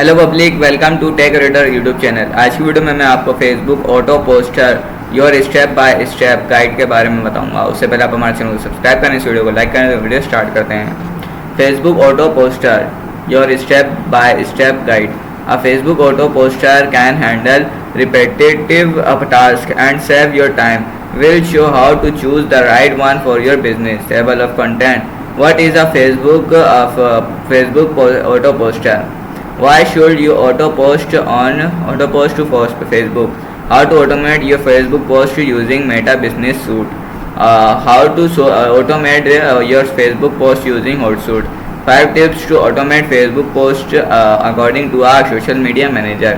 Hello public, welcome to tech reader YouTube channel. आज की video में मैं आपको Facebook auto poster your step by step guide के बारे में बताऊंगा। उससे पहले आप हमारे चैनल को सब्सक्राइब करें, इस वीडियो को लाइक करें। तो वीडियो स्टार्ट करते हैं। Facebook auto poster your step by step guide. A Facebook auto poster can handle repetitive tasks and save your time. Will show how to choose the right one for your business. Table of content. What is a Facebook auto poster? Why should you auto post to Facebook? How to automate your Facebook post using Meta Business Suite? How to automate your Facebook post using Hotsuite? 5 tips to automate Facebook post according to our social media manager.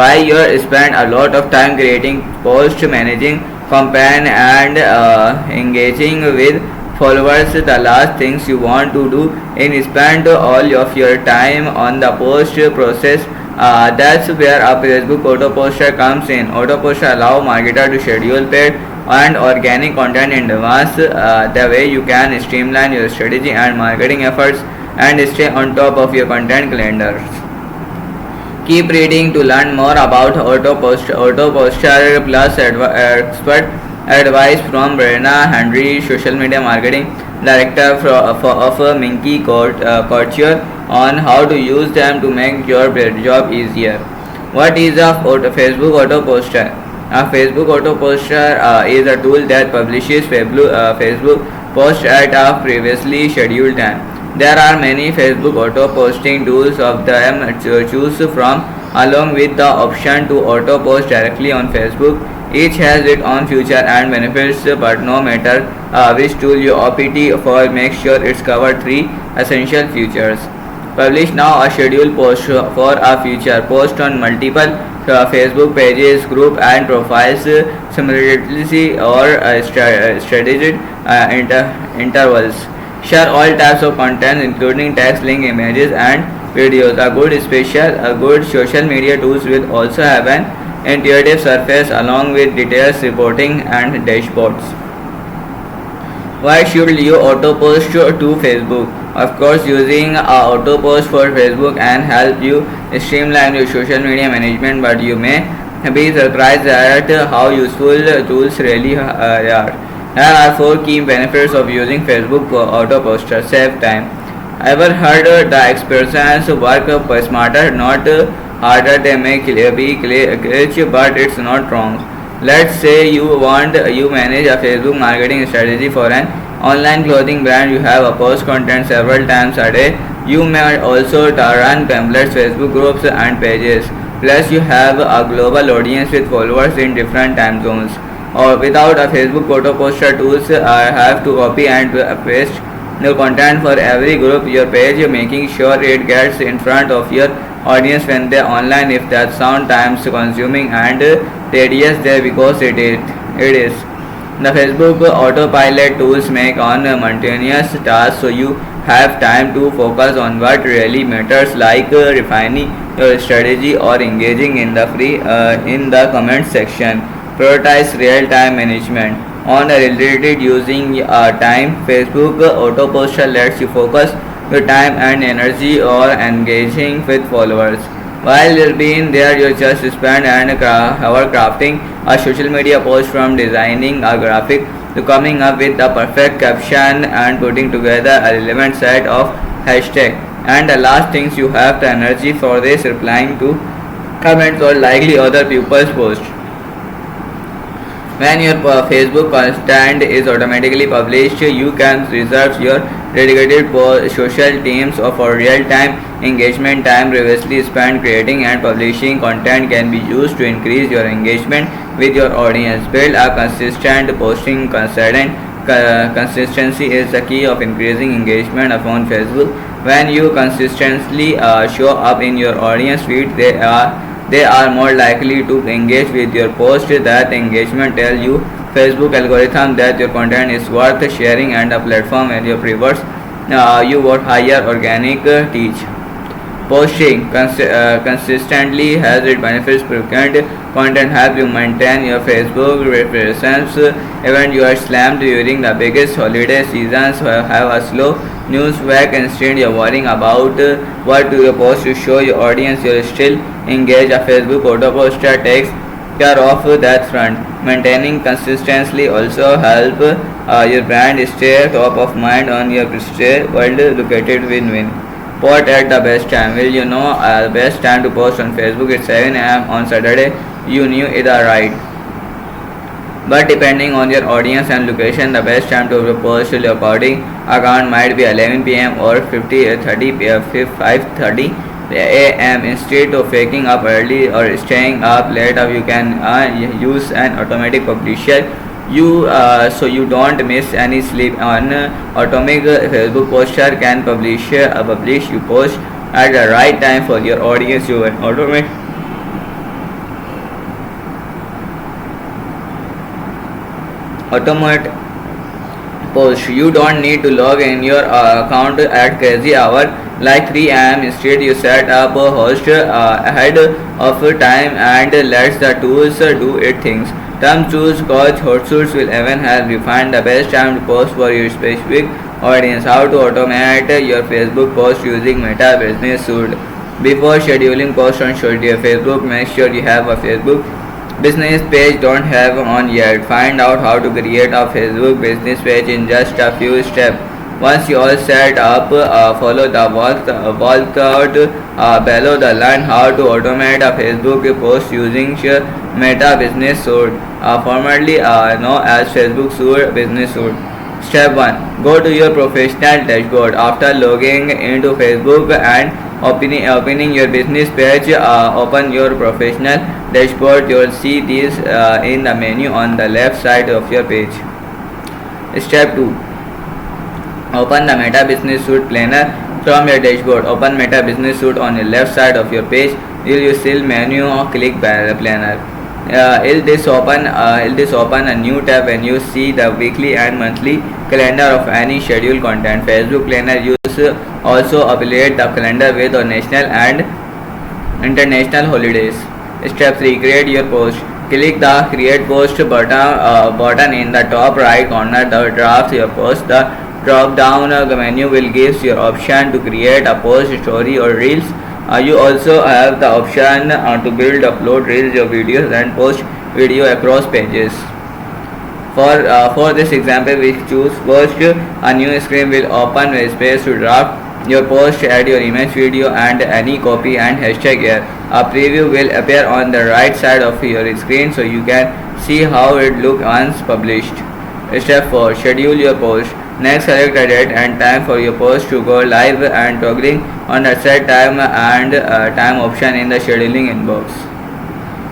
Why you spend a lot of time creating posts, managing campaign and engaging with followers. The last things you want to do is spend all of your time on the post process. That's where a Facebook auto poster comes in. Auto poster allow marketer to schedule paid and organic content in advance. The way you can streamline your strategy and marketing efforts and stay on top of your content calendar. Keep reading to learn more about auto poster plus expert advice from Brenna Henry, social media marketing director of Minky Couture, on how to use them to make your job easier. What is a Facebook auto poster? A Facebook auto poster is a tool that publishes Facebook posts at a previously scheduled time. There are many Facebook auto posting tools of them to choose from, along with the option to auto post directly on Facebook. Each has its own feature and benefits, but no matter which tool you opt for, make sure it's covered 3 essential features. Publish now a scheduled post for a future post on multiple Facebook pages, group and profiles simultaneously or strategic intervals. Share all types of content including text, link, images and videos. A good social media tools will also have an intuitive surface along with details, reporting and dashboards. Why should you auto post to Facebook? Of course, using auto post for Facebook and help you streamline your social media management, but you may be surprised at how useful tools really are. Here are 4 key benefits of using Facebook auto poster. Save time. Ever heard the expressions work smarter, not harder? They may be glitch, but it's not wrong. Let's say you manage a Facebook marketing strategy for an online clothing brand. You have a post content several times a day. You may also run pamphlets, Facebook groups and pages. Plus you have a global audience with followers in different time zones. Or without a Facebook auto poster tools, I have to copy and paste the content for every group your page, making sure it gets in front of your audience when they're online. If that sound time consuming and tedious there, because it is. The Facebook autopilot tools make on monotonous tasks, so you have time to focus on what really matters, like refining your strategy or engaging in the comment section. Prioritize real-time management. On a related using time, Facebook auto poster lets you focus your time and energy or engaging with followers. While you're being there, you just spend an hour crafting a social media post, from designing a graphic to coming up with the perfect caption and putting together a relevant set of hashtags. And the last things you have the energy for this, replying to comments or likely other people's posts. When your Facebook content is automatically published, you can reserve your dedicated social teams for real-time engagement. Time previously spent creating and publishing content can be used to increase your engagement with your audience. Build a consistent posting consistency is the key of increasing engagement upon Facebook. When you consistently show up in your audience feed, they are more likely to engage with your post. That engagement tells you Facebook algorithm that your content is worth sharing, and a platform where you prefers you would higher organic reach. Posting consistently has its benefits. Frequent content helps you maintain your Facebook presence. Even you are slammed during the biggest holiday seasons, have a slow Newswack. Instead, you're worrying about what to post to show your audience you're still engaged. A Facebook auto poster takes care of that front. Maintaining consistency also help your brand stay top of mind on your world located win-win. Post at the best time. Will you know the best time to post on Facebook? It's 7 a.m. on Saturday. You knew it right. But depending on your audience and location, the best time to post your recording account might be 11 p.m. or 5:30 a.m. Instead of waking up early or staying up late, you can use an automatic publisher. So you don't miss any sleep. On automatic Facebook poster can publish you post at the right time for your audience. You can automate post. You don't need to log in your account at crazy hour like 3 a.m. Instead, you set up a host ahead of time and lets the tools do its things. Some tools called HotSuits will even help you find the best time to post for your specific audience. How to automate your Facebook post using Meta Business Suite. Before scheduling posts on your Facebook, make sure you have a Facebook business page. Don't have on yet. Find out how to create a Facebook business page in just a few steps. Once you all set up, follow the walkout below the line. How to automate a Facebook post using Meta Business Suite, formerly known as Facebook Suite Business Suite. Step 1. Go to your professional dashboard. After logging into Facebook and opening your business page, open your professional dashboard. You will see this in the menu on the left side of your page. Step 2. Open the Meta Business Suite planner from your dashboard. Open Meta Business Suite on the left side of your page. You see menu or click planner. Will this open a new tab when you see the weekly and monthly calendar of any scheduled content. Facebook planner also update the calendar with national and international holidays. Step 3. Create your post. Click the create post button in the top right corner. The draft your post. The drop down menu will give you option to create a post, story or reels. You also have the option to build, upload reels, your videos and post video across pages. For this example, we choose first. A new screen will open with space to draft your post, add your image, video and any copy and hashtag here. A preview will appear on the right side of your screen so you can see how it looks once published. Step 4. Schedule your post. Next, select a date and time for your post to go live and toggling on the set time and time option in the scheduling inbox.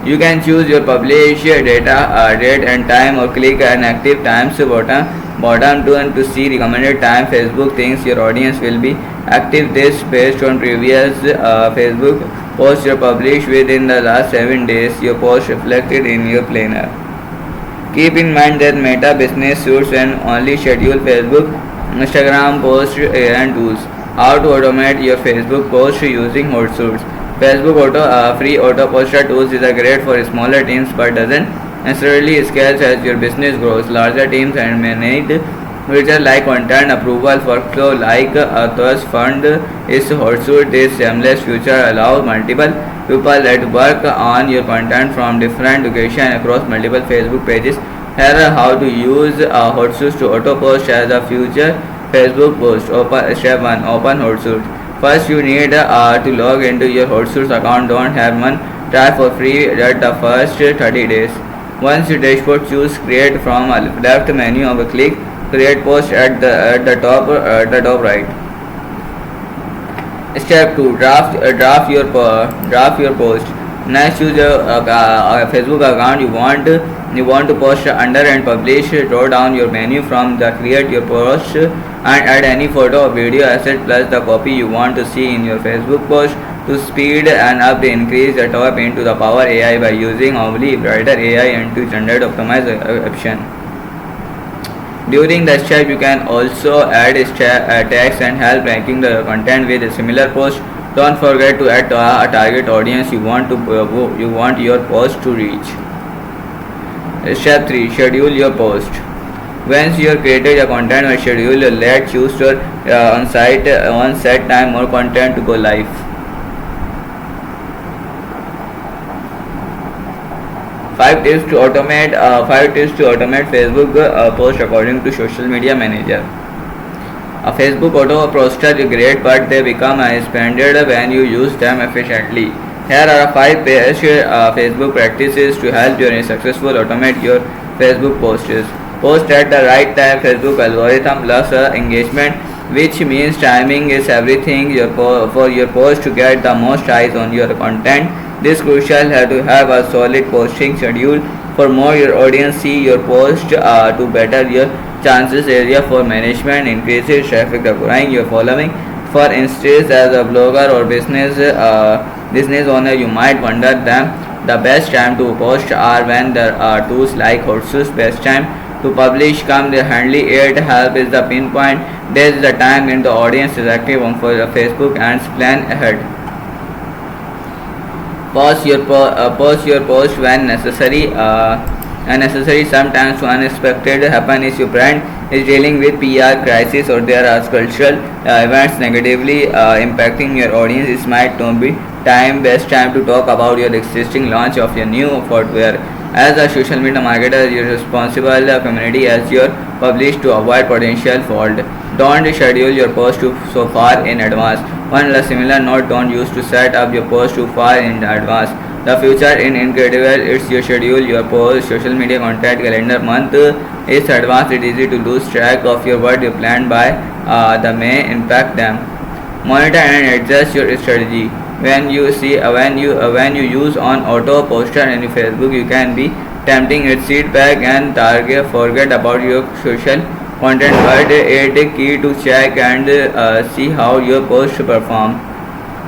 You can choose your publish date and time or click an active times bottom to see recommended time. Facebook thinks your audience will be active this based on previous Facebook posts you published within the last 7 days. Your post reflected in your planner. Keep in mind that Meta Business Suites and only schedule Facebook, Instagram posts and tools. How to automate your Facebook post using HotSuits. Facebook free auto poster tools is great for smaller teams but doesn't necessarily scale as your business grows. Larger teams and may need features like content approval workflow like Trust Fund is HotSuite. This seamless feature allows multiple people that work on your content from different locations across multiple Facebook pages. Here how to use HotSuite to auto post as a future Facebook post. Step 1. Open HotSuite. First you need to log into your HotSuite account. Don't have one, try for free at the first 30 days. Once your dashboard, choose create from a left menu of a click create post at the top right. Step 2. Draft your post. Next, choose a Facebook account you want to post under and publish. Draw down your menu from the create your post and add any photo or video asset plus the copy you want to see in your Facebook post. To speed and up increase the top into the Power AI by using only Brighter AI and to generate optimized option. During the step, you can also add tags and help ranking the content with a similar post. Don't forget to add a target audience you want your post to reach. Step 3. Schedule your post. Once you have created your content or schedule, let's choose your on set time more content to go live. 5 tips to automate Facebook post according to social media manager. A Facebook auto poster is great, but they become expanded when you use them efficiently. Here are 5 Facebook practices to help you successful automate your Facebook posts. Post at the right time. Facebook algorithm loves engagement, which means timing is everything for your post to get the most eyes on your content. This crucial to have a solid posting schedule. For more your audience see your post to better your chances area for management, increases traffic acquiring your following. For instance, as a blogger or business owner, you might wonder the best time to post are when there are tools like Hootsuite. Best time to publish come the handy. It help is the pinpoint. This is the time when the audience is active on for Facebook and plan ahead. Pause your post when necessary. Unnecessary sometimes unexpected happen is your brand is dealing with PR crisis or there are cultural events negatively impacting your audience. It might not be best time to talk about your existing launch of your new software. As a social media marketer, you are responsible community as your publish to avoid potential fault. Don't schedule your post so far in advance. One similar note: don't use to set up your post too far in advance. The future in incredible. It's your schedule, your post, social media content, calendar month. It's advanced. It's easy to lose track of your what you planned by the may impact them. Monitor and adjust your strategy. When you use on auto poster and Facebook, you can be tempting its feedback and target forget about your social content, but it is key to check and see how your post perform.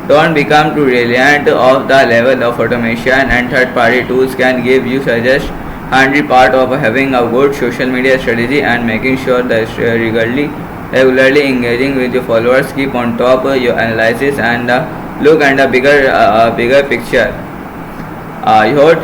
Don't become too reliant of the level of automation and third-party tools can give you suggest handy part of having a good social media strategy and making sure that regularly engaging with your followers. Keep on top of your analysis and look at the bigger picture.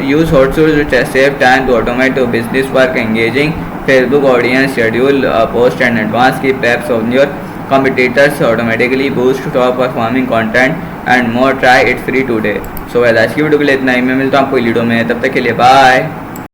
Use Hootsuite to save time to automate your business work, engaging Facebook audience, schedule post and advance keep tabs on your competitors, automatically boost top performing content and more. Try it free today. So आज की video के लिए इतना ही, मैं मिलता हूँ आपको video में, तब तक के लिए बाय.